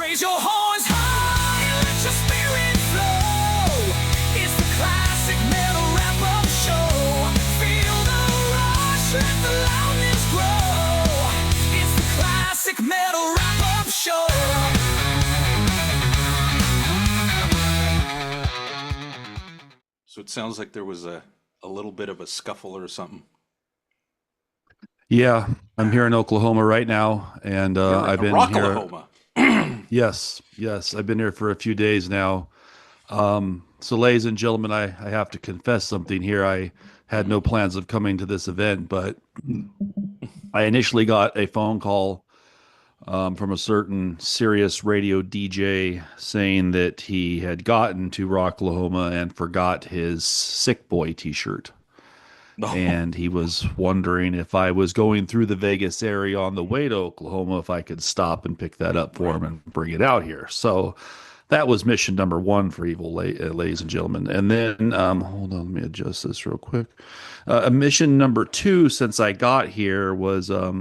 Raise your horns high and let your spirit flow. It's the classic metal wrap-up show. Feel the rush, let the loudness grow. It's the classic metal wrap-up show. So it sounds like there was a little bit of a scuffle or something. Yeah, I'm here in Oklahoma right now, and I've been Rocklahoma. here. Yes, I've been here for a few days now. So, ladies and gentlemen, I have to confess something here. I had no plans of coming to this event, but I initially got a phone call from a certain Sirius radio DJ saying that he had gotten to Rocklahoma and forgot his Sick Boy t-shirt. And he was wondering if I was going through the Vegas area on the way to Oklahoma, if I could stop and pick that up for him and bring it out here. So that was mission number one for Evil, ladies and gentlemen. And then, hold on, let me adjust this real quick. Mission number two, since I got here, was a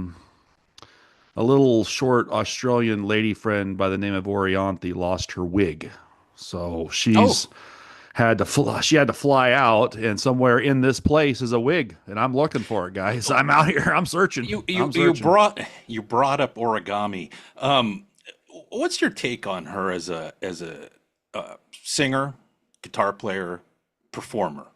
little short Australian lady friend by the name of Orianthi lost her wig. So she's... She had to fly out, and somewhere in this place is a wig, and I'm looking for it, guys. I'm out here. I'm searching. You brought up origami. What's your take on her as a singer, guitar player, performer?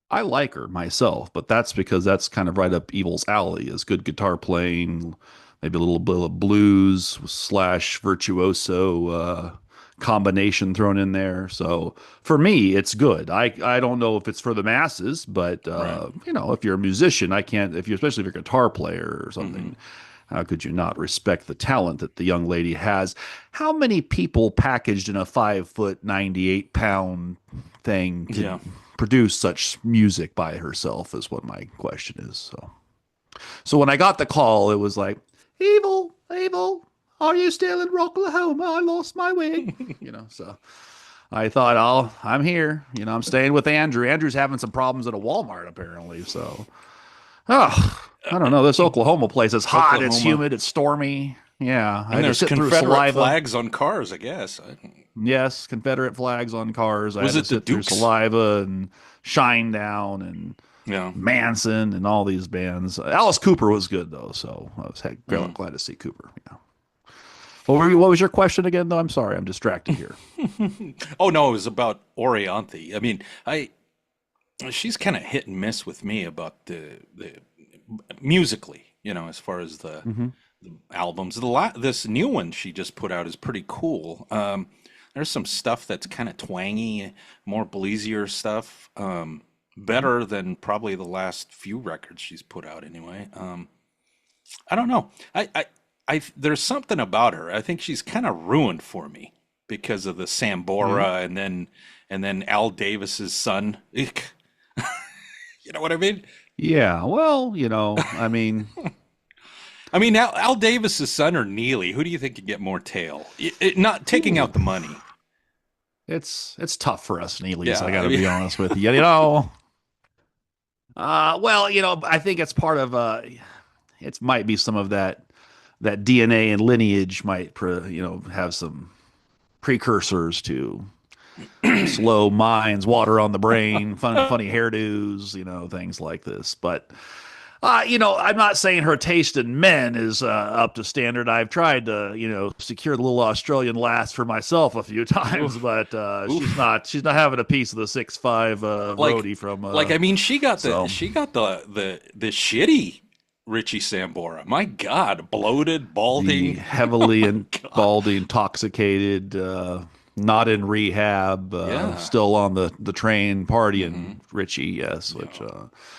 I like her myself, but that's because that's kind of right up Evil's alley, is good guitar playing, maybe a little bit of blues / virtuoso combination thrown in there. So for me, it's good. I don't know if it's for the masses, but you know, if you're a musician, especially if you're a guitar player or something, how could you not respect the talent that the young lady has? How many people packaged in a 5-foot, 98-pound thing can produce such music by herself is what my question is. So when I got the call, it was like, Evil, are you still in Rocklahoma? I lost my wig. So I thought, I'm here. I'm staying with Andrew. Andrew's having some problems at a Walmart, apparently. So, I don't know. This Oklahoma place is hot. It's humid. It's stormy. Yeah. And there's Confederate flags on cars, I guess. Yes, Confederate flags on cars. Was it the Dukes? Through Saliva and Shinedown and Manson and all these bands. Alice Cooper was good, though. So I was glad to see Cooper. What was your question again, though? I'm sorry, I'm distracted here. Oh, no, it was about Orianthi. I mean, she's kind of hit and miss with me about the musically, as far as the albums. This new one she just put out is pretty cool. There's some stuff that's kind of twangy, more bluesier stuff. Better than probably the last few records she's put out anyway. I don't know. There's something about her. I think she's kind of ruined for me because of the Sambora and then Al Davis's son. You know what I mean? Yeah. Well, I mean, Al Davis's son or Neely, who do you think could get more tail? Not taking out the money. It's tough for us Neelys. I got to be honest with you. Well, I think it's part of it might be some of that DNA and lineage might, have some precursors to slow minds, water on the brain, funny hairdos, things like this. But, I'm not saying her taste in men is up to standard. I've tried to, secure the little Australian lass for myself a few times, but she's not having a piece of the 6'5" roadie from. She got the shitty Richie Sambora. My God, bloated, balding, heavily balding, intoxicated, not in rehab, still on the train partying. Richie, yes,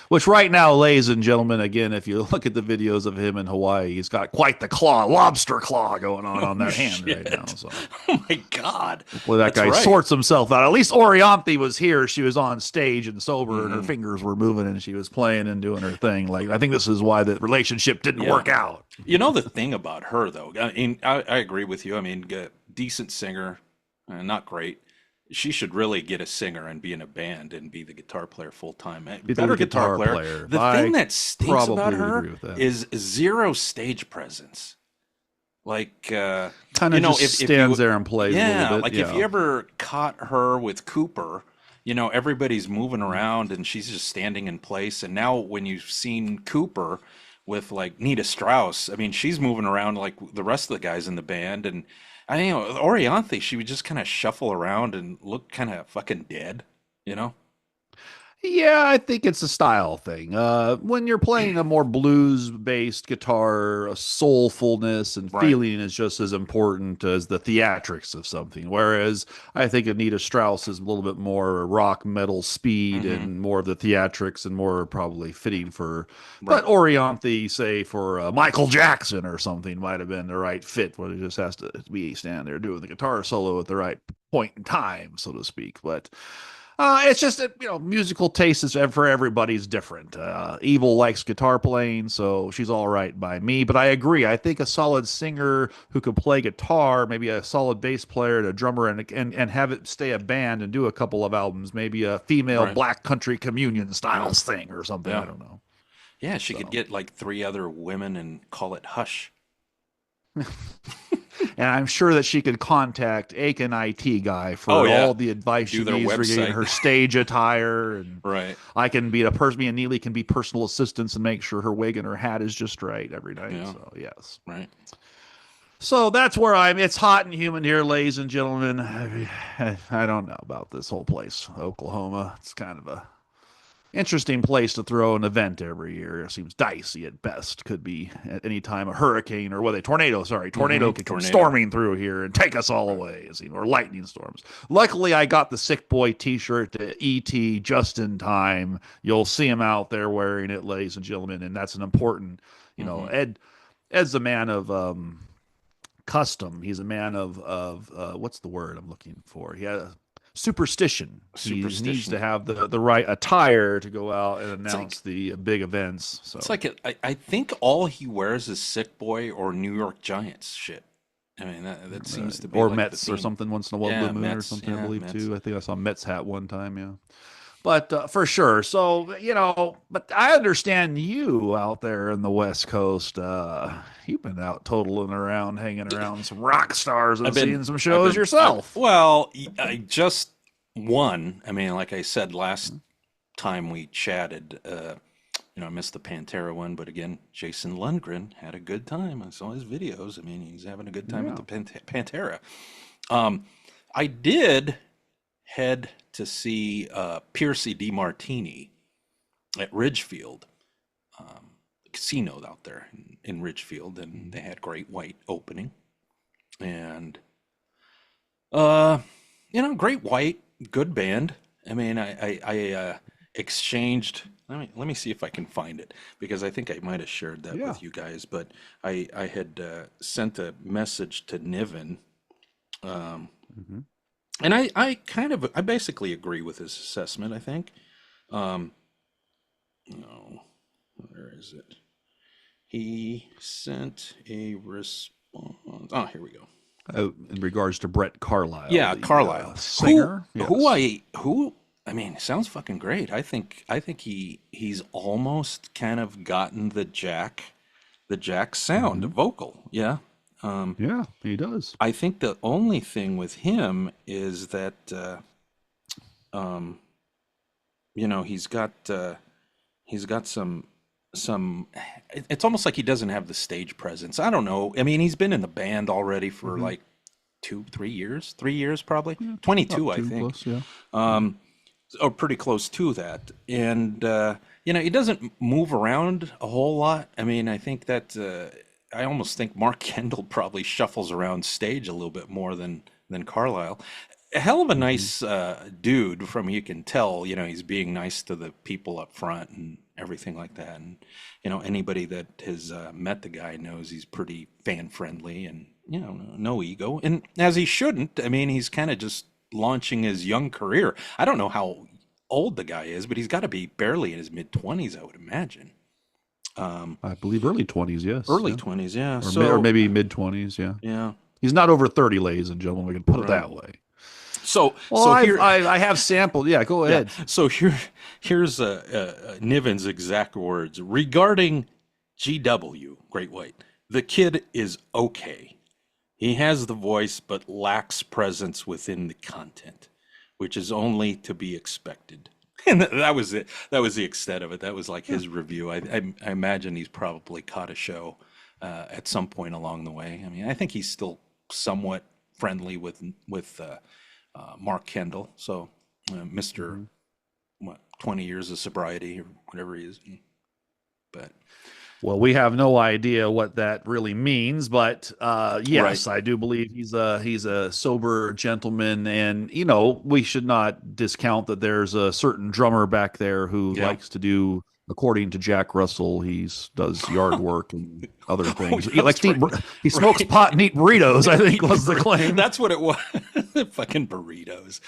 which right now, ladies and gentlemen, again, if you look at the videos of him in Hawaii, he's got quite the lobster claw going on that hand right now. So, oh my God, well, that guy sorts himself out. At least Orianthi was here; she was on stage and sober, and her fingers were moving, and she was playing and doing her thing. Like, I think this is why the relationship didn't work out. The thing about her, though, I agree with you. Decent singer. Not great. She should really get a singer and be in a band and be the guitar player full time. Better guitar player. The thing that stinks about her is zero stage presence. Like, Kind of just stands there and plays a little bit. like Yeah. if you ever caught her with Cooper, everybody's moving around and she's just standing in place. And now when you've seen Cooper with like Nita Strauss, I mean, she's moving around like the rest of the guys in the band. And Orianthe, she would just kind of shuffle around and look kind of fucking dead, you know? Yeah, I think it's a style thing. When you're playing a more blues-based guitar, a soulfulness and Right. feeling is just as important as the theatrics of something. Whereas I think Anita Strauss is a little bit more rock metal speed Mm-hmm. and more of the theatrics and more probably fitting for. Right. But Orianthe, say for Michael Jackson or something, might have been the right fit. Where it just has to be standing there doing the guitar solo at the right point in time, so to speak. But. It's just that, musical taste is for everybody's different. Evil likes guitar playing, so she's all right by me. But I agree. I think a solid singer who could play guitar, maybe a solid bass player and a drummer, and have it stay a band and do a couple of albums, maybe a female Right. Black Country Communion styles thing or something. Yeah. I don't know. Yeah, she could get like 3 other women and call it Hush. And I'm sure that she could contact Aiken IT guy for Oh, yeah. all the advice Do she their needs regarding website. her stage attire. And Right. I can be me and Neely can be personal assistants and make sure her wig and her hat is just right every night. Yeah. So, yes. Right. So that's where it's hot and humid here, ladies and gentlemen. I don't know about this whole place, Oklahoma. It's kind of a interesting place to throw an event every year. It seems dicey at best. Could be at any time a hurricane or tornado. Sorry, tornado could come Tornado. storming through here and take us all away. Or lightning storms. Luckily, I got the Sick Boy T-shirt to ET just in time. You'll see him out there wearing it, ladies and gentlemen, and that's an important. Ed's a man of custom. He's a man of what's the word I'm looking for? He has superstition. He needs Superstition. to have the right attire to go out and announce the big events. So It's like I think all he wears is Sick Boy or New York Giants shit. I mean, that seems to be or like Mets the or theme. something once in a while, Yeah, Blue Moon or Mets. something. I Yeah, believe Mets. too. I think I saw a Mets hat one time. Yeah. But for sure. So, but I understand you out there in the West Coast. You've been out totaling around, hanging around some rock stars and seeing some shows yourself. I just won. I mean, like I said last time we chatted, I missed the Pantera one, but again, Jason Lundgren had a good time. I saw his videos. I mean, he's having a good time with the Pantera. I did head to see Pearcy DeMartini at Ridgefield, casino out there in Ridgefield, and they had Great White opening. And, Great White, good band. I mean, I exchanged. Let me see if I can find it, because I think I might have shared that with you guys. But I had sent a message to Niven. And I basically agree with his assessment, I think. No, where is it? He sent a response. Oh, here we go. In regards to Brett Carlisle. Yeah, the, Carlisle. Singer. Who I mean, sounds fucking great. I think he's almost kind of gotten the Jack sound vocal. Yeah. Yeah, he does. I think the only thing with him is that, he's got some. It's almost like he doesn't have the stage presence. I don't know. I mean, he's been in the band already for like 2-3 years. 3 years probably. 22, I think. Close, yeah. Or pretty close to that. And he doesn't move around a whole lot. I mean, I think that. I almost think Mark Kendall probably shuffles around stage a little bit more than Carlisle. A hell of a nice dude, from you can tell. He's being nice to the people up front and everything like that. And anybody that has met the guy knows he's pretty fan friendly and no ego. And as he shouldn't. I mean, he's kind of just launching his young career. I don't know how old the guy is, but he's got to be barely in his mid-20s, I would imagine. I believe early 20s, yes. Early yeah. 20s, yeah. Or maybe mid 20s, yeah. Yeah. He's not over 30, ladies and gentlemen. We can put it that way. So Well, here, I have sampled. Yeah, go ahead. so here's Niven's exact words regarding GW, Great White. the kid is okay. He has the voice, but lacks presence within the content, which is only to be expected. And that was it. That was the extent of it. That was like his review. I imagine he's probably caught a show at some point along the way. I mean, I think he's still somewhat friendly with Mark Kendall. So, Mister, what, 20 years of sobriety or whatever he is. But Well, we have no idea what that really means, but yes, right, I do believe he's a sober gentleman, and you know we should not discount that there's a certain drummer back there who yeah. likes to do, according to Jack Russell, does yard work and other things. He likes That's to eat, right. he smokes Right. pot and eat burritos, I think was the claim. That's what it was. Fucking burritos.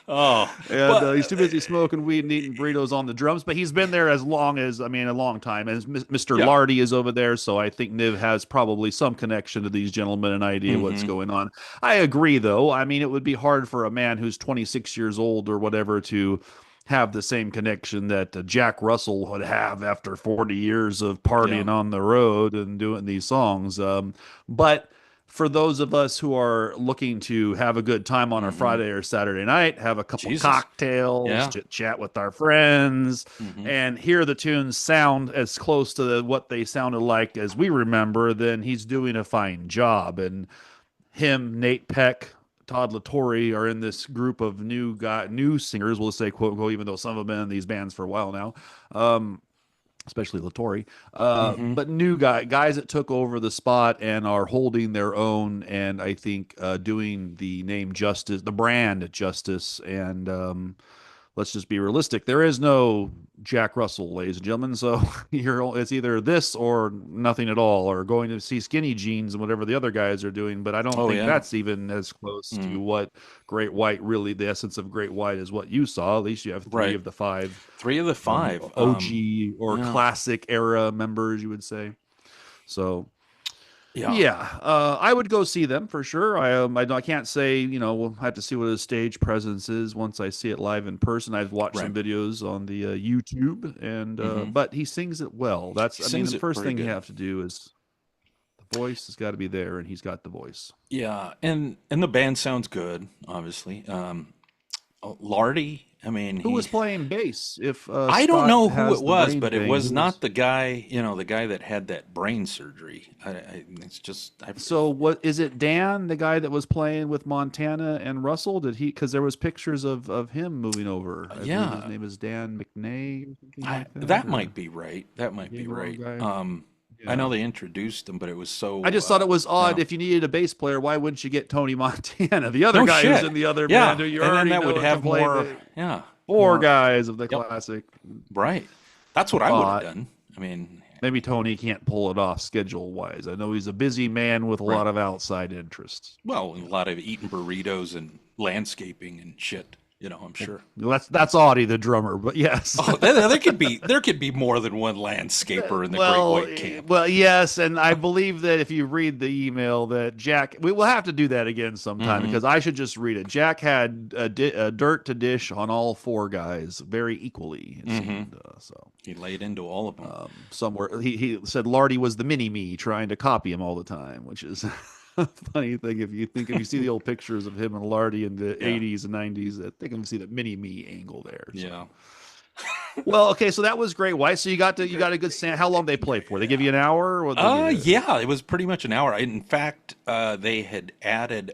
Oh, And but he's too busy smoking weed and eating burritos on the drums. But he's been there as long as, I mean, a long time. And Mr. yeah. Lardy is over there. So I think Niv has probably some connection to these gentlemen and idea what's going on. I agree, though. I mean, it would be hard for a man who's 26 years old or whatever to have the same connection that Jack Russell would have after 40 years of partying Yeah. on the road and doing these songs. But for those of us who are looking to have a good time on a Friday or Saturday night, have a couple Jesus. cocktails, Yeah. chat with our friends, and hear the tunes sound as close to what they sounded like as we remember, then he's doing a fine job. And him, Nate Peck, Todd Latore are in this group of new singers, we'll say, quote unquote, even though some have been in these bands for a while now. Especially Latore, but new guys that took over the spot and are holding their own, and I think doing the name justice, the brand justice, and let's just be realistic. There is no Jack Russell, ladies and gentlemen. So it's either this or nothing at all, or going to see Skinny Jeans and whatever the other guys are doing. But I don't think yeah. that's even as close to what Great White really, the essence of Great White is what you saw. At least you have three Right. of the five 3 of the 5. OG or yeah. classic era members, you would say. So Yeah. I would go see them for sure. I can't say, we'll have to see what his stage presence is once I see it live in person. I've watched some Right. videos on the YouTube, and but he sings it well. He I mean, sings the it first pretty thing you good. have to do is the voice has got to be there, and he's got the voice. Yeah, and the band sounds good, obviously. Lardy, I mean, Who was playing bass? If I don't Scott know who has it the was, brain but it thing, was who not the guy, the guy that had that brain surgery. It's just, So what is it? Dan, the guy that was playing with Montana and Russell? Did he? Because there was pictures of him moving over. I believe yeah, his name is Dan McNay or something like that. that or might be right. That might be Gabriel right. guy? I know they introduced him, but it was so. I just thought it was odd. yeah. If you needed a bass player, why wouldn't you get Tony Montana, the other No guy shit. who's in the other Yeah, band, who you and then already that know would can have play more. the Yeah, four more- guys of the Yep. classic. Right. That's what I would have done. I mean, Maybe Tony can't pull it off schedule wise. I know he's a busy man with a lot of outside interests. well, a lot of eating burritos and landscaping and shit. I'm sure. That's Audie, the drummer, but yes. Oh, there could be more than one landscaper in the Great White camp. Well, yes, and I believe that if you read the email that Jack, we will have to do that again sometime because I should just read it. Jack had a dirt to dish on all four guys very equally. It seemed, so He laid into all of them. somewhere he said Lardy was the mini me trying to copy him all the time, which is a funny thing if you see the old pictures of him and Lardy in the 80s and 90s. I think I can see that mini me angle there. So. Yeah. Well, okay, so that was Great White. So you got a good how long they play for? They give you an hour? Or Yeah, it was pretty much an hour. In fact, they had added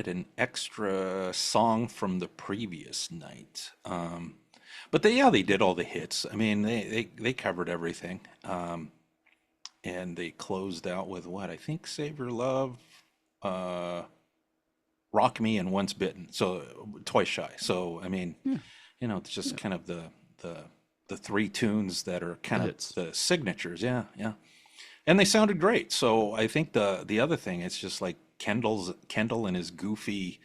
an extra song from the previous night. But they did all the hits. I mean, they covered everything. And they closed out with what? I think Save Your Love, Rock Me, and Once Bitten. So Twice Shy. So I mean, it's just kind of the three tunes that are kind of the signatures. Yeah, yeah. And they sounded great. So I think the other thing, it's just like Kendall and his goofy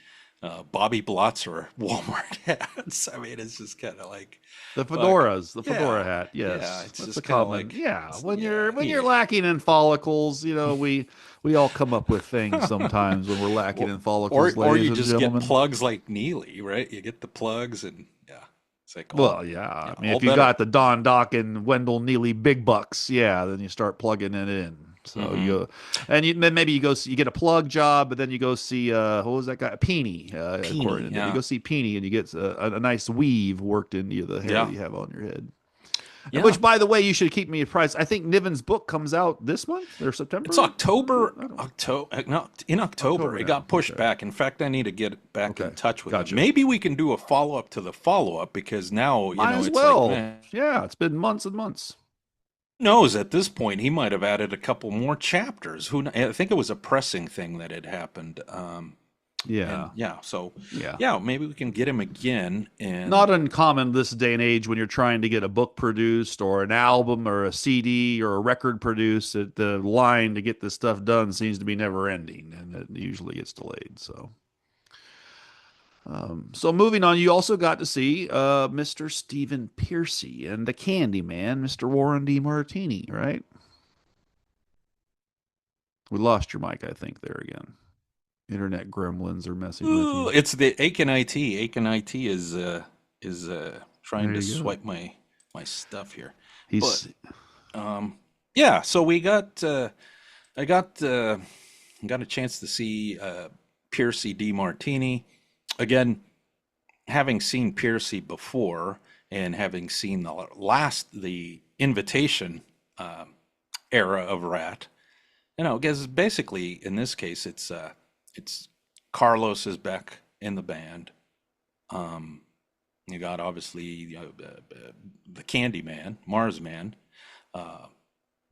Bobby Blotzer Walmart hats. I mean, it's just kind of like the fedoras, the fedora hat. Yes, yeah, it's that's just a kind of common. like when you're lacking in follicles, we all come up with things sometimes when we're lacking in follicles. or ladies you and just gentlemen. get plugs like Neely, right? You get the plugs and It's like, Well, oh, yeah. I mean, all if you better. got the Don Dock and Wendell Neely big bucks, yeah, then you start plugging it in. So Hmm. you and then maybe you get a plug job, but then you go see what was that guy? Peony, Peony, according to you yeah. go see Peony, and you get a nice weave worked into the hair that Yeah. you have on your head. Yeah. Which, by the way, you should keep me apprised. I think Niven's book comes out this month or It's September. When is it? October, I don't. no, in October. October It now. got pushed Okay. back. In fact, I need to get back Okay. in touch with him. Gotcha. Maybe we can do a follow up to the follow up because now, Might as it's like, well. Yeah, it's been months and months. knows at this point he might have added a couple more chapters. I think it was a pressing thing that had happened. And Yeah. yeah, so Yeah. yeah, maybe we can get him again. And Not uncommon this day and age when you're trying to get a book produced or an album or a CD or a record produced, that the line to get this stuff done seems to be never ending, and it usually gets delayed. So moving on, you also got to see Mr. Stephen Pearcy and the Candyman, Mr. Warren DeMartini, right? We lost your mic, I think, there again. Internet gremlins are messing with ooh, you. it's the Aiken IT. Aiken IT is trying There to you go. swipe my stuff here. But He's yeah, so we got I got a chance to see Pearcy DeMartini again. Having seen Pearcy before and having seen the Invitation era of Rat, because basically in this case it's Carlos is back in the band. Um, you got obviously the Candyman, Marsman, uh,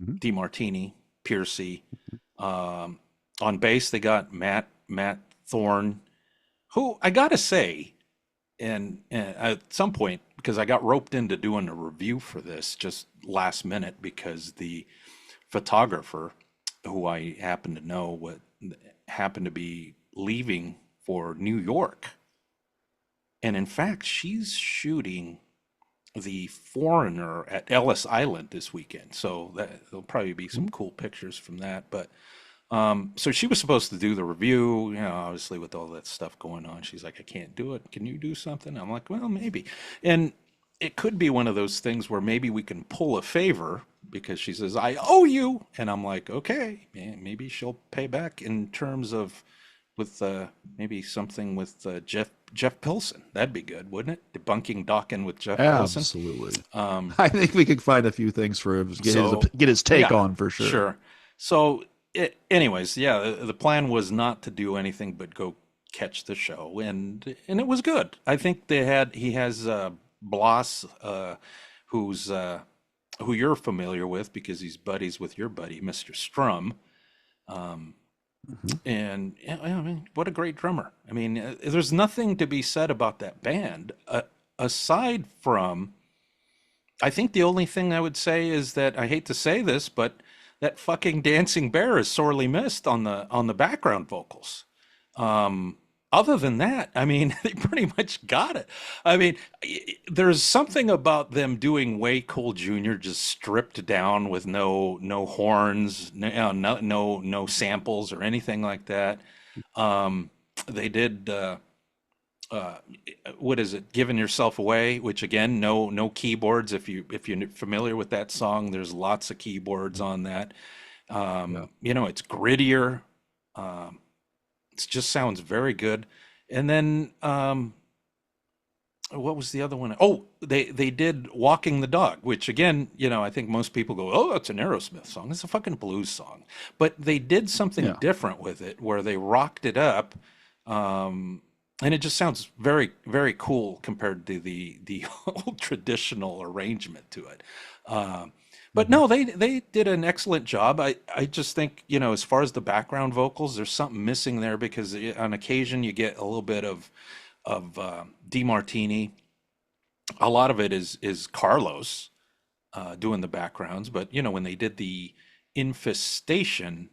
Mhm. DeMartini, Pearcy. On bass they got Matt Thorne, who I gotta say, and at some point because I got roped into doing a review for this just last minute because the photographer who I happen to know what happened to be leaving for New York. And in fact, she's shooting The Foreigner at Ellis Island this weekend. So there'll probably be some cool pictures from that. But so she was supposed to do the review, obviously with all that stuff going on. She's like, I can't do it. Can you do something? I'm like, well, maybe. And it could be one of those things where maybe we can pull a favor because she says, I owe you. And I'm like, okay, maybe she'll pay back in terms of with maybe something with Jeff Pilson. That'd be good, wouldn't it? Debunking Dawkins with Jeff Pilson. absolutely. Um, I think we could find a few things for him to so get his take yeah, on for sure. sure. So anyways, yeah, the plan was not to do anything but go catch the show, and it was good. I think he has Bloss, who's who you're familiar with because he's buddies with your buddy, Mr. Strum. Um, Mhm. and yeah, I mean, what a great drummer. I mean, there's nothing to be said about that band aside from. I think the only thing I would say is that I hate to say this, but that fucking dancing bear is sorely missed on the background vocals. Other than that, I mean, they pretty much got it. I mean, there's something about them doing Way Cool Jr. just stripped down with no horns, no samples or anything like that. They did uh, what is it? Giving Yourself Away, which again, no keyboards. If you're familiar with that song, there's lots of keyboards on that. Yeah. It's grittier. Um, it just sounds very good. And then what was the other one? Oh, they did Walking the Dog, which again, I think most people go, "Oh, that's an Aerosmith song. It's a fucking blues song." But they did something Yeah. different with it where they rocked it up. And it just sounds very, very cool compared to the old traditional arrangement to it. But Mhm. no, they did an excellent job. I just think, as far as the background vocals, there's something missing there because on occasion you get a little bit of DeMartini. A lot of it is Carlos doing the backgrounds, but when they did the Infestation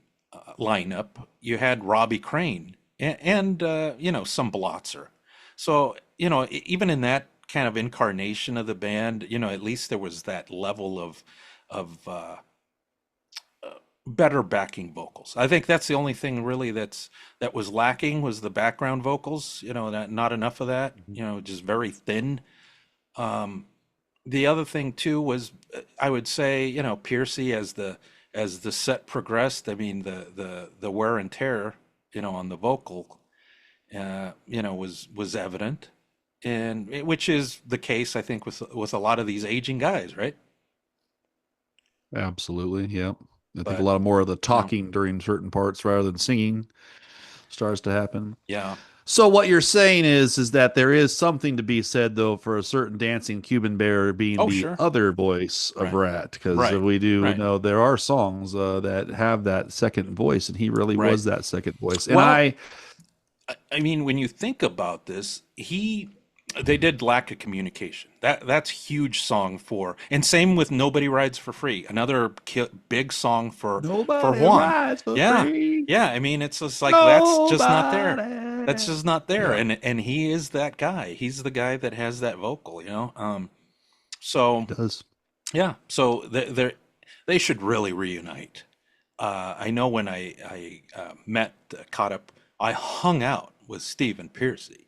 lineup, you had Robbie Crane and some Blotzer. So even in that kind of incarnation of the band, at least there was that level of better backing vocals. I think that's the only thing really that was lacking was the background vocals. Not enough of that. Mhm. Just very thin. The other thing too was, I would say, Pearcy, as the set progressed, I mean, the wear and tear, on the vocal, was evident, and which is the case, I think, with a lot of these aging guys, right? Absolutely. Yeah. I think a But lot more of the you know, talking during certain parts rather than singing starts to happen. yeah. So what you're saying is that there is something to be said though for a certain dancing Cuban Bear being Oh, the sure. other voice of Right. Rat, because Right. we do Right. know there are songs that have that second voice, and he really Right. was that second voice. And Well, I I mean, when you think about this, they did lack of communication. That's huge song for, and same with Nobody Rides for Free, another big song for nobody Juan. rides for Yeah, free. yeah. I mean, it's just like that's just not there. That's Nobody. just not there. Yeah, And he is that guy. He's the guy that has that vocal. So he does. yeah. So they should really reunite. I know when I caught up, I hung out with Steve and Pearcy.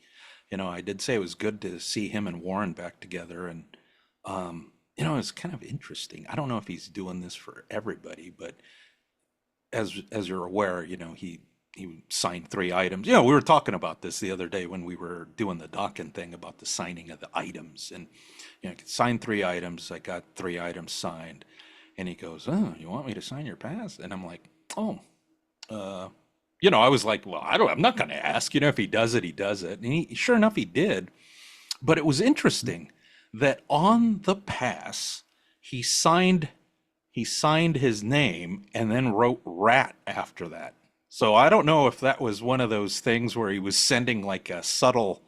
I did say it was good to see him and Warren back together, and it's kind of interesting. I don't know if he's doing this for everybody, but as you're aware, he signed 3 items. We were talking about this the other day when we were doing the Dawkins thing about the signing of the items, and I could sign 3 items. I got 3 items signed, and he goes, "Oh, you want me to sign your pass?" And I'm like, "Oh." Uh, I was like, well, I'm not going to ask, if he does it, he does it. And sure enough, he did. But it was interesting that on the pass, he signed, he signed his name and then wrote rat after that. So I don't know if that was one of those things where he was sending like a subtle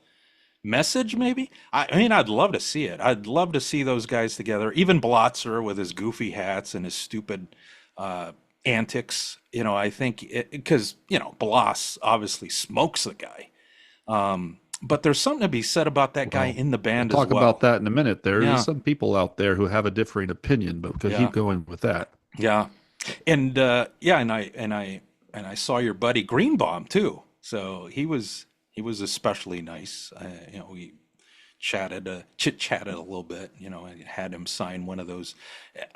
message, maybe. I mean, I'd love to see it. I'd love to see those guys together. Even Blotzer with his goofy hats and his stupid uh, antics. I think because Bloss obviously smokes the guy, but there's something to be said about that guy Well, in the we'll band as talk about well. that in a minute. There's Yeah, some people out there who have a differing opinion, but we could yeah, keep going with that. yeah, and yeah, and I saw your buddy Greenbaum too. So he was especially nice. We chit chatted a little bit. I had him sign one of those.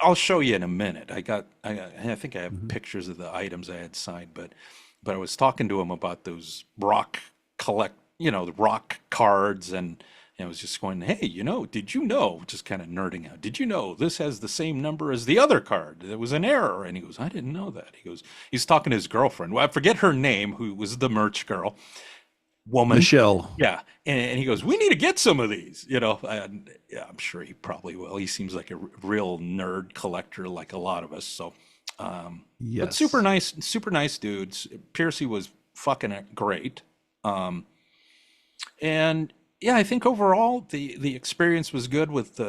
I'll show you in a minute. I think I have Mhm. pictures of the items I had signed, but I was talking to him about those rock the rock cards, and I was just going, hey, did you know, just kind of nerding out, did you know this has the same number as the other card? There was an error. And he goes, I didn't know that. He goes, he's talking to his girlfriend. Well, I forget her name, who was the merch girl, woman. Michelle. Yeah. And he goes, we need to get some of these, and yeah, I'm sure he probably will. He seems like a real nerd collector, like a lot of us. So, but Yes. super nice dudes. Piercy was fucking great. Um, and yeah, I think overall the experience was good with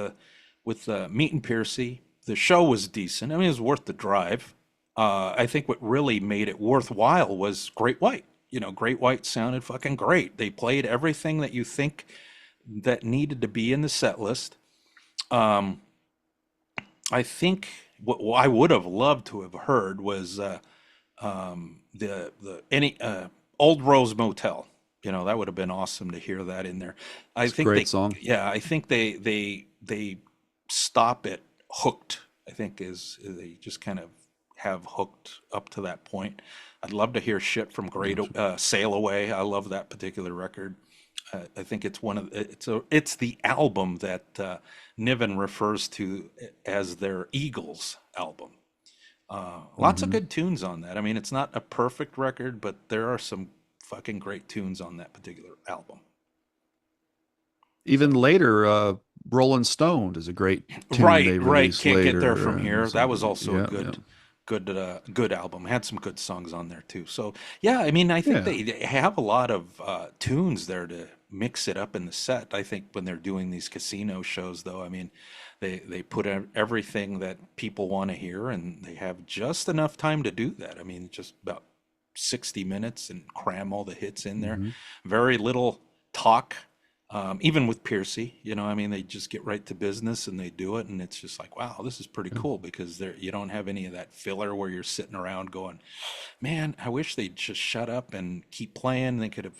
meeting Piercy. The show was decent. I mean, it was worth the drive. I think what really made it worthwhile was Great White. Great White sounded fucking great. They played everything that you think that needed to be in the set list. Um, I think what I would have loved to have heard was the any Old Rose Motel. That would have been awesome to hear that in there. I It's a think great they, song. yeah, I think they stop it hooked. I think they just kind of have hooked up to that point. I'd love to hear shit from Great Sail Away. I love that particular record. I think it's the album that Niven refers to as their Eagles album. Lots of Hmm. good tunes on that. I mean, it's not a perfect record, but there are some fucking great tunes on that particular album. Even later, Rolling Stone is a great tune Right, they right. released Can't get there later. from here. That was also a Yeah, yeah, good album. Had some good songs on there too. So yeah, I mean, I think yeah. they have a lot of tunes there to mix it up in the set. I think when they're doing these casino shows, though, I mean, they put everything that people want to hear, and they have just enough time to do that. I mean, just about 60 minutes and cram all the hits in there. Hmm. Very little talk. Even with Piercy, I mean, they just get right to business and they do it, and it's just like, wow, this is pretty cool because you don't have any of that filler where you're sitting around going, man, I wish they'd just shut up and keep playing. They could have,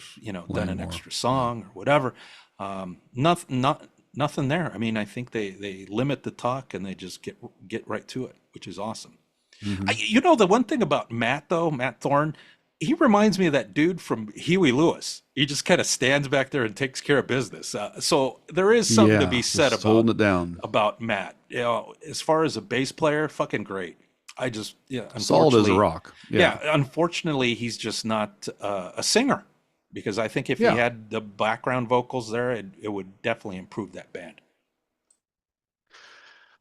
done Playing an more. extra Yeah. song or whatever. Not nothing there. I mean, I think they limit the talk and they just get right to it, which is awesome. Hmm. You know, the one thing about Matt though, Matt Thorne, he reminds me of that dude from Huey Lewis. He just kind of stands back there and takes care of business. So there is something to be Yeah, said just holding it down. about Matt. You know, as far as a bass player, fucking great. Yeah, Solid as a unfortunately, rock. yeah, Yeah. unfortunately, he's just not a singer because I think if he Yeah. had the background vocals there, it would definitely improve that band.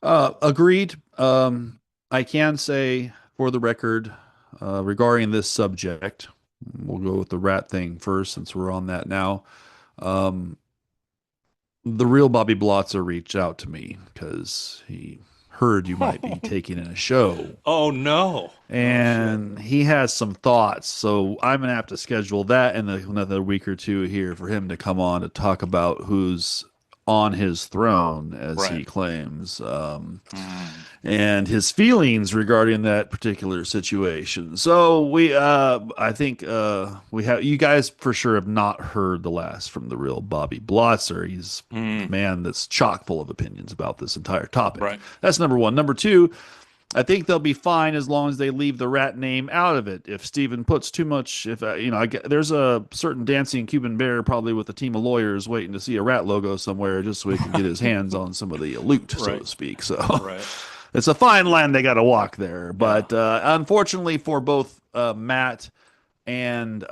Agreed. I can say for the record, regarding this subject, we'll go with the rat thing first since we're on that now. Um, the real Bobby Blotzer reached out to me because he heard you might be taking in a show Oh no! Oh shit! and he has some thoughts. So I'm gonna have to schedule that in another week or two here for him to come on to talk about who's on his throne, as Right. he claims, Mm. and his feelings regarding that particular situation. So I think we have you guys for sure have not heard the last from the real Bobby Blotzer. He's a Mm. man that's chock full of opinions about this entire topic. Right. That's number one. Number two, I think they'll be fine as long as they leave the rat name out of it. If Steven puts too much, if there's a certain dancing Cuban bear probably with a team of lawyers waiting to see a rat logo somewhere just so he can get his hands on some of the loot, so Right. to speak. So Right. it's a fine line they got to walk there. Yeah. But unfortunately for both Matt and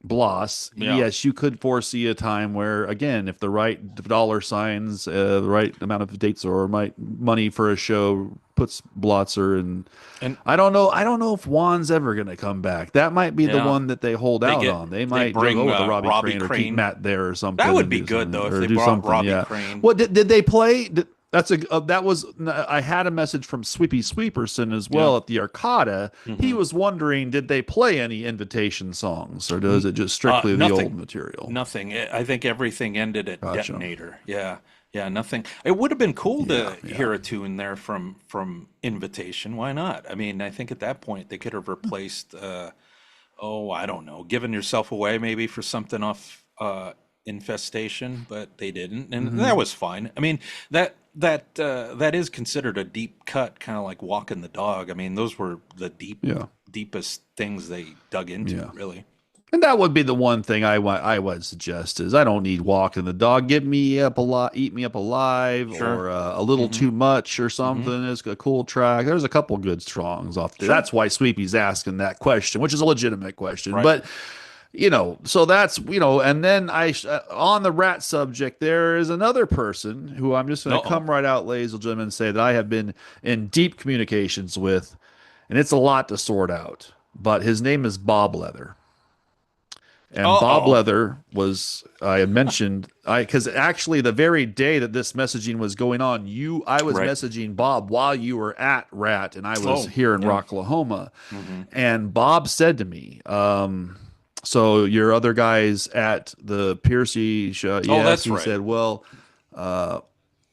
Bloss, Yeah. yes, you could foresee a time where, again, if the right dollar signs, the right amount of dates or money for a show puts Blotzer and And I don't know. I don't know if Juan's ever going to come back. That might be the yeah, one that they hold they out get on. They they might go bring with the Robbie Robbie Crane or keep Crane. Matt there or something That would and be do good something though if or they do brought something. Robbie Yeah. Crane. What did they play? That's that was I had a message from Sweepy Sweeperson as Yeah. well at the Arcada. He Hmm. was wondering, did they play any invitation songs or does it just strictly the old Nothing. material? Nothing. I think everything ended at Gotcha. Detonator. Yeah. Yeah, nothing. It would have been cool Yeah, to yeah. hear a tune there from Invitation. Why not? I mean, I think at that point they could have replaced oh, I don't know, giving yourself away maybe for something off Infestation, but they didn't, and Hmm. that was fine. I mean, that is considered a deep cut, kind of like walking the dog. I mean, those were the Yeah. deepest things they dug into, Yeah. really. And that would be the one thing I would suggest is I don't need walking the dog. Get me up a lot, eat me up alive, Sure. or a little Hmm. too much or Hmm. something. It's a cool track. There's a couple good songs off there. Sure. That's why Sweepy's asking that question, which is a legitimate question. Right. But so that's and then on the rat subject, there is another person who I'm just going to Uh-oh. come right out, ladies and gentlemen, and say that I have been in deep communications with, and it's a lot to sort out. But his name is Bob Leather. And Bob Uh-oh. Leather was, I had mentioned, because actually the very day that this messaging was going on, I was Right. messaging Bob while you were at Rat, and I was Oh, here in yeah. Rocklahoma. Hmm. And Bob said to me, so your other guys at the Pearcy show, Oh, yes, that's he right. said, well,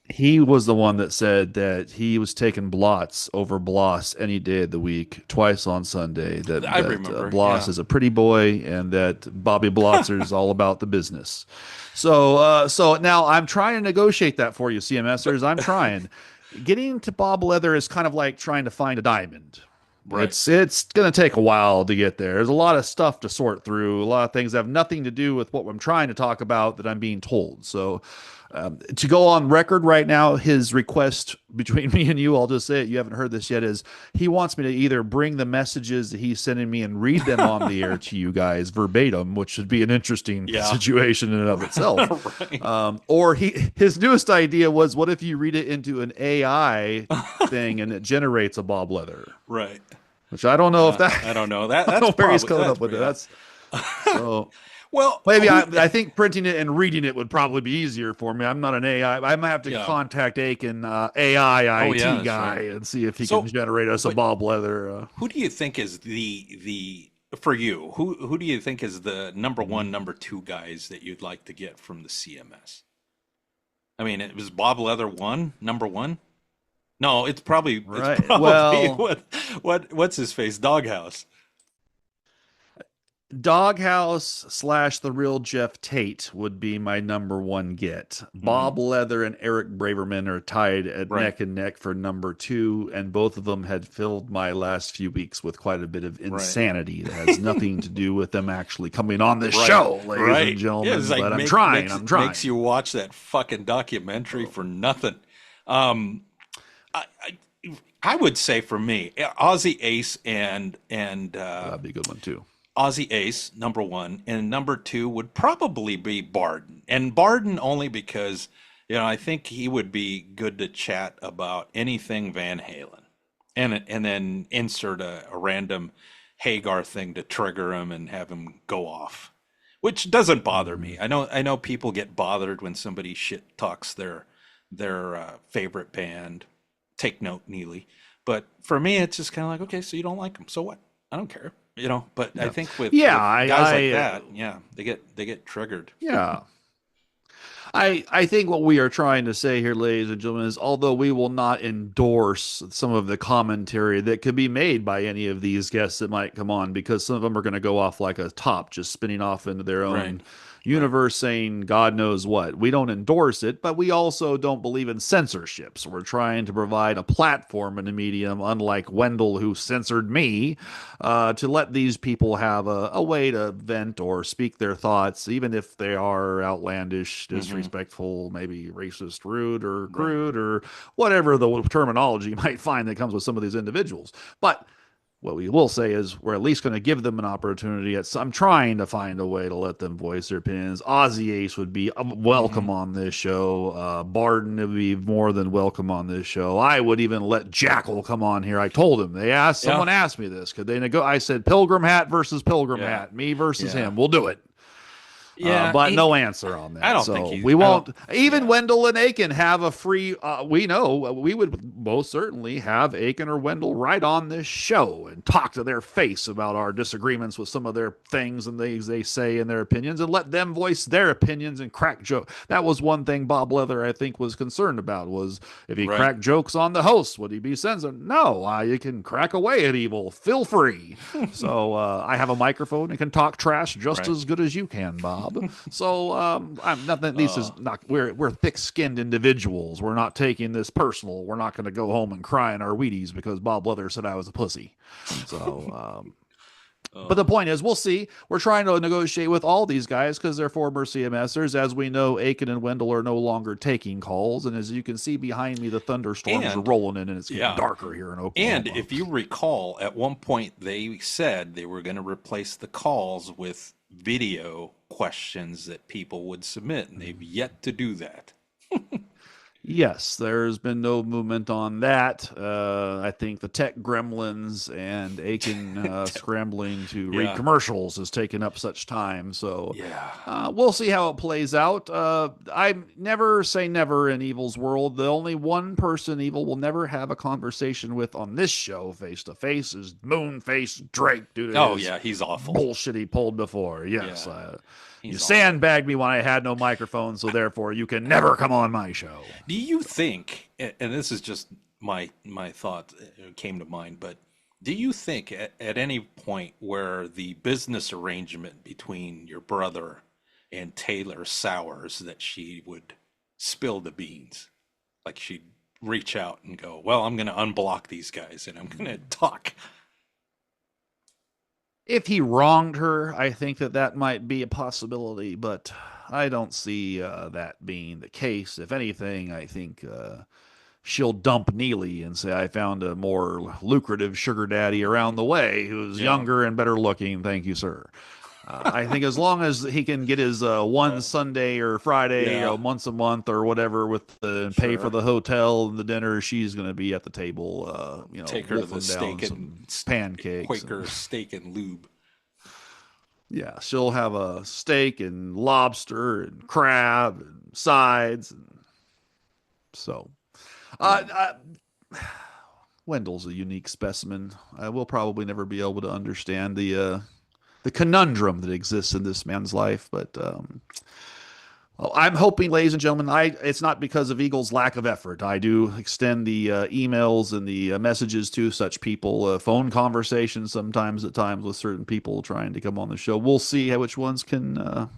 he was the one that said that he was taking Blots over Bloss any day of the week, twice on Sunday. I remember, Bloss yeah. is a pretty boy, and that Bobby Blotzer is all about the business. So now I'm trying to negotiate that for you, CMSers. I'm trying. Getting to Bob Leather is kind of like trying to find a diamond. Right. It's going to take a while to get there. There's a lot of stuff to sort through, a lot of things that have nothing to do with what I'm trying to talk about that I'm being told. So to go on record right now, his request between me and you, I'll just say it, you haven't heard this yet, is he wants me to either bring the messages that he's sending me and read them on the air to you guys verbatim, which would be an interesting Yeah. situation in and of itself. Right. Or his newest idea was, what if you read it into an AI thing and it generates a Bob Leather? Right. Which I don't know if that I don't know. I That's don't know where he's probably coming up with it. yeah. That's so Well, maybe who- I think printing it and reading it would probably be easier for me. I'm not an AI. I might have to Yeah. contact Aiken AI Oh, IT yeah, that's guy right. and see if he So, can generate us a but Bob Leather. who do you think is the for you? Who do you think is the number one, number two guys that you'd like to get from the CMS? I mean, it was Bob Leather number one. No, Right. it's probably Well, what's his face, Doghouse. Doghouse slash the real Jeff Tate would be my number one get. Bob Leather and Eric Braverman are tied at Right. neck and neck for number two, and both of them had filled my last few weeks with quite a bit of Right. insanity that has nothing to do with them actually coming on this Right. show, ladies Right. and gentlemen. Yeah, it's like But I'm make- trying. makes, I'm trying. makes you watch that fucking documentary for nothing. Um, I, I I would say for me, Ozzy Ace and That'd be a good one too. Ozzy Ace, number one, and number two would probably be Barden. And Barden only because, I think he would be good to chat about anything Van Halen. And then insert a random Hagar thing to trigger him and have him go off. Which doesn't bother me. I know people get bothered when somebody shit talks their favorite band. Take note, Neely. But for me, it's just kind of like, okay, so you don't like them, so what? I don't care, But I think with guys like that, they get triggered. Yeah. I think what we are trying to say here, ladies and gentlemen, is although we will not endorse some of the commentary that could be made by any of these guests that might come on, because some of them are going to go off like a top, just spinning off into their own universe, saying God knows what. We don't endorse it, but we also don't believe in censorship. So we're trying to provide a platform and a medium, unlike Wendell, who censored me, to let these people have a way to vent or speak their thoughts, even if they are outlandish, disrespectful, maybe racist, rude, or crude, or whatever the terminology you might find that comes with some of these individuals. But what we will say is we're at least going to give them an opportunity. I'm trying to find a way to let them voice their opinions. Ozzy Ace would be welcome on this show. Barden would be more than welcome on this show. I would even let Jackal come on here. I told him. Someone asked me this. Could they I said Pilgrim Hat versus Pilgrim Hat. Me versus him. We'll do it. But no answer on that. I don't think we won't. Even Wendell and Aiken have a free. We know we would most certainly have Aiken or Wendell right on this show and talk to their face about our disagreements with some of their things and things they say and their opinions, and let them voice their opinions and crack jokes. That was one thing Bob Leather, I think, was concerned about, was if he cracked jokes on the host, would he be censored? No, you can crack away at evil. Feel free. So I have a microphone and can talk trash just as good as you can, Bob. So I'm not that this is not we're thick-skinned individuals. We're not taking this personal. We're not going to go home and cry in our Wheaties because Bob Leather said I was a pussy. So but the point is, we'll see. We're trying to negotiate with all these guys because they're former CMSers. As we know, Aiken and Wendell are no longer taking calls. And as you can see behind me, the thunderstorms are rolling in, and it's getting darker here in Oklahoma. And if you recall, at one point they said they were going to replace the calls with video questions that people would submit, and they've yet to do that. Yes, there's been no movement on that. I think the tech gremlins and Aiken scrambling to read commercials has taken up such time. So we'll see how it plays out. I never say never in Evil's world. The only one person Evil will never have a conversation with on this show face to face is Moonface Drake. Dude, he's awful. Bullshit he pulled before. Yes. You awful. sandbagged me when I had no microphone, so therefore you can never come on my show. Do you think, and this is just my thought came to mind, but do you think at any point where the business arrangement between your brother and Taylor sours that she would spill the beans? Like she'd reach out and go, well, I'm going to unblock these guys and I'm going to talk. If he wronged her, I think that might be a possibility, but I don't see that being the case. If anything, I think she'll dump Neely and say, I found a more lucrative sugar daddy around the way who's younger and better looking. Thank you, sir. I think as long as he can get his one Sunday or Friday, once a month or whatever, with the pay for the hotel and the dinner, she's going to be at the table. Take her to the steak and pancakes, Quaker steak and lube. Yeah, she'll have a steak and lobster and crab and sides. And so, Wendell's a unique specimen. We'll probably never be able to understand the conundrum that exists in this man's life, but I'm hoping, ladies and gentlemen, it's not because of Eagle's lack of effort. I do extend the emails and the messages to such people, phone conversations sometimes at times with certain people trying to come on the show. We'll see which ones can,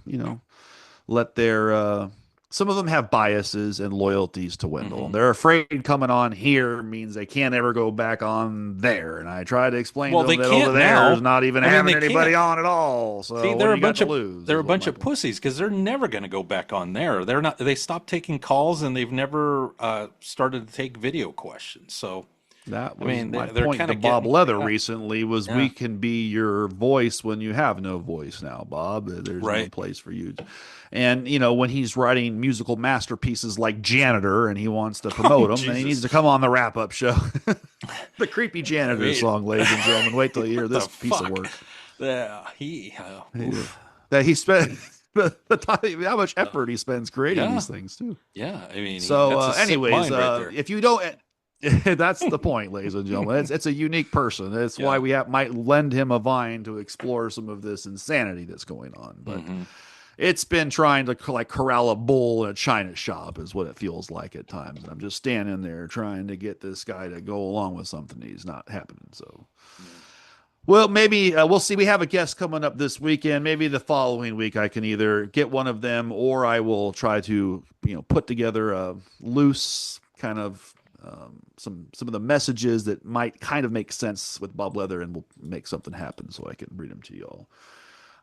let their some of them have biases and loyalties to Wendell. Mm-hmm. They're afraid coming on here means they can't ever go back on there. And I try to explain Well, to they them that over can't there now. is not even I mean, having they anybody can't. on at all. So See, what they're do a you got bunch to of lose? they're a is what bunch my of point. pussies because they're never going to go back on there. They're not. They stopped taking calls and they've never started to take video questions. So, That I was mean, my they're point kind to of Bob getting. Leather Yeah, recently was we yeah, can be your voice when you have no voice now, Bob. There's no right. place for you. And, when he's writing musical masterpieces like Janitor and he wants to Oh, promote them, then he needs Jesus. to come on the wrap up show. The creepy I Janitor mean, song, ladies and gentlemen. Wait till you hear what the this piece of fuck? work. Yeah, oof. That he spent the time, how much effort he spends creating Yeah, these things, too. yeah. I mean, So, that's a sick anyways, mind right there. if you don't, that's the point, ladies and gentlemen. It's a unique person. That's why Yeah. we might lend him a vine to explore some of this insanity that's going on. But Hmm. it's been trying to like corral a bull in a china shop, is what it feels like at times. And I'm just standing there trying to get this guy to go along with something he's not happening. So. Well, maybe we'll see. We have a guest coming up this weekend. Maybe the following week I can either get one of them or I will try to, put together a loose kind of some of the messages that might kind of make sense with Bob Leather, and we'll make something happen so I can read them to y'all.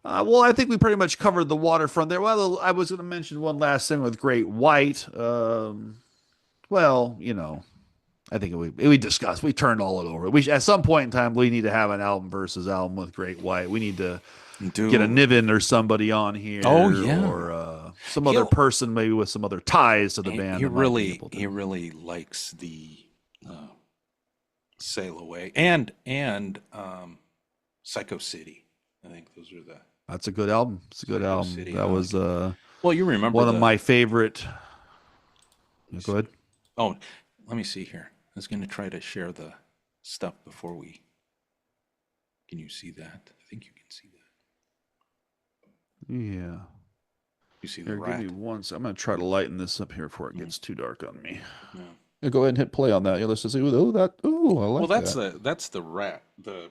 Well, I think we pretty much covered the waterfront there. Well, I was going to mention one last thing with Great White. Well, I think we discussed, we turned all it over. At some point in time, we need to have an album versus album with Great White. We need to get a Dude. Niven or somebody on here. Oh, yeah. Or some other He'll- person maybe with some other ties to the band. He that might be really, able to- he really likes the Sail Away and Psycho City. I think those are the. That's a good album. It's a good Psycho album. City, That was Well, you remember one of the- my favorite. Go ahead. Oh, let me see here. I was going to try to share the stuff before we. Can you see that? I think you can see that. Yeah. You see the Here, rat? give me one second. I'm going to try to lighten this up here before it gets too dark on me. Yeah. Yeah, go ahead and hit play on that. Yeah, let's just see. Oh, I like Well, that's that. the rat, the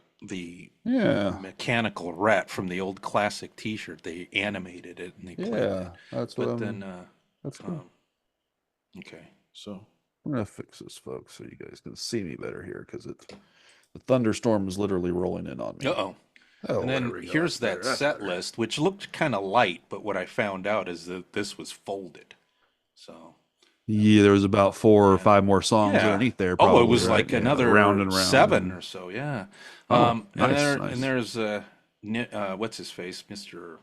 Yeah. mechanical rat from the old classic T-shirt. They animated it and they played it. Yeah, that's what But I'm. then, That's cool. okay, so I'm gonna fix this, folks, so you guys can see me better here because the thunderstorm is literally rolling in on me. uh-oh. Oh, And there then we go. here's That's that better. That's set better. list, which looked kind of light, but what I found out is that this was folded. So Yeah, there was about 4 or 5 more songs yeah. underneath there. Probably, Oh, it was right? like Yeah, another round and round. 7 or so. Yeah. Oh, And nice, nice. and there's what's his face, Mr.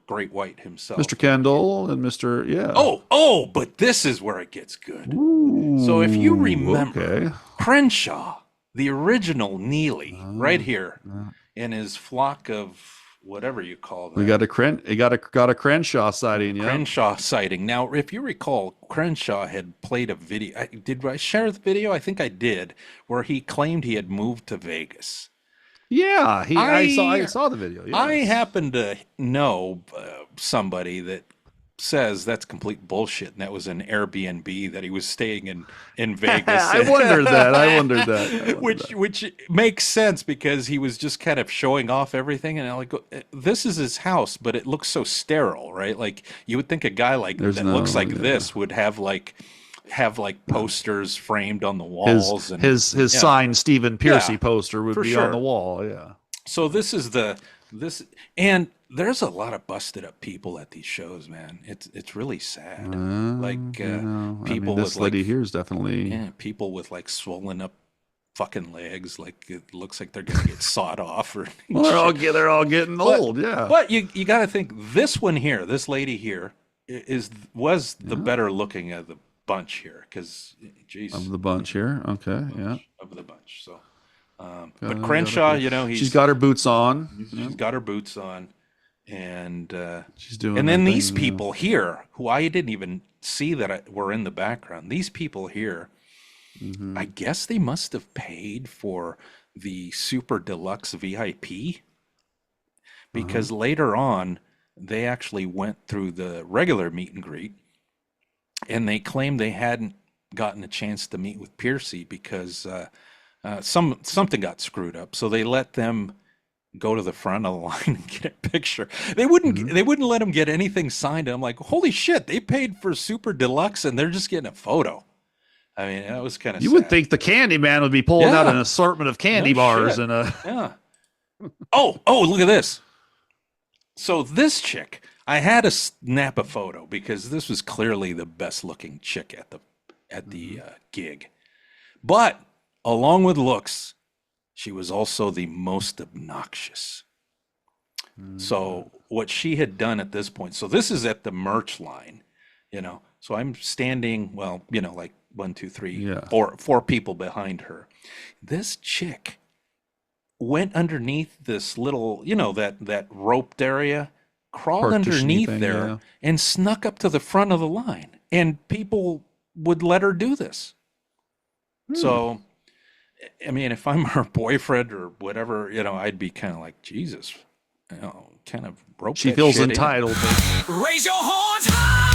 Great White himself. Mr. Kendall and Mr. Yeah. Oh, but this is where it gets good. Ooh, So if you remember okay. Crenshaw, the original Neely, right here, in his flock of whatever you call that. We got a Crenshaw sighting. Yeah. Crenshaw sighting. Now, if you recall, Crenshaw had played a video. Did I share the video? I think I did, where he claimed he had moved to Vegas. Yeah, I saw the video. Yes. I happen to know somebody that says that's complete bullshit, and that was an Airbnb that he was staying in Vegas. I wondered that. Which makes sense because he was just kind of showing off everything, and I'm like, this is his house, but it looks so sterile, right? Like you would think a guy like looks like this would have like posters framed on the walls, his signed Stephen Pearcy Yeah, poster would for be sure. on the wall. Yeah. So this is and there's a lot of busted up people at these shows, man. It's really sad. People this with lady here is definitely. people with like swollen up fucking legs, like it looks like they're gonna get sawed off or Well, they're all getting old. Yeah. But you got to think this one here, this lady here, was the better looking of the bunch here because, geez, Of the bunch here. Okay. Yeah. of the bunch. So, but Crenshaw, She's got her boots on. she's got her boots on, and She's doing. and then her these thing, people here, who I didn't even see that were in the background. These people here, I guess they must have paid for the super deluxe VIP because later on they actually went through the regular meet and greet, and they claimed they hadn't gotten a chance to meet with Pearcy because something got screwed up. So they let them go to the front of the line and get a picture. They wouldn't let them get anything signed. And I'm like, holy shit, they paid for super deluxe and they're just getting a photo. I mean, that was kind of You would think the candy man would be pulling out an assortment of candy bars shit. and yeah. Oh, look at this. So this chick, I had to snap a photo because this was clearly the best looking chick at the gig. But along with looks, she was also the most obnoxious. So what she had done at this point, so this is at the merch line, so I'm standing, well, like 1, 2, 3, four people behind her. This chick went underneath this little, that roped area, crawled underneath there and snuck up to the front of the line, and people would let her do this. So, I mean, if I'm her boyfriend or whatever, I'd be kind of like, Jesus, kind of rope. She feels entitled. Raise your horns high.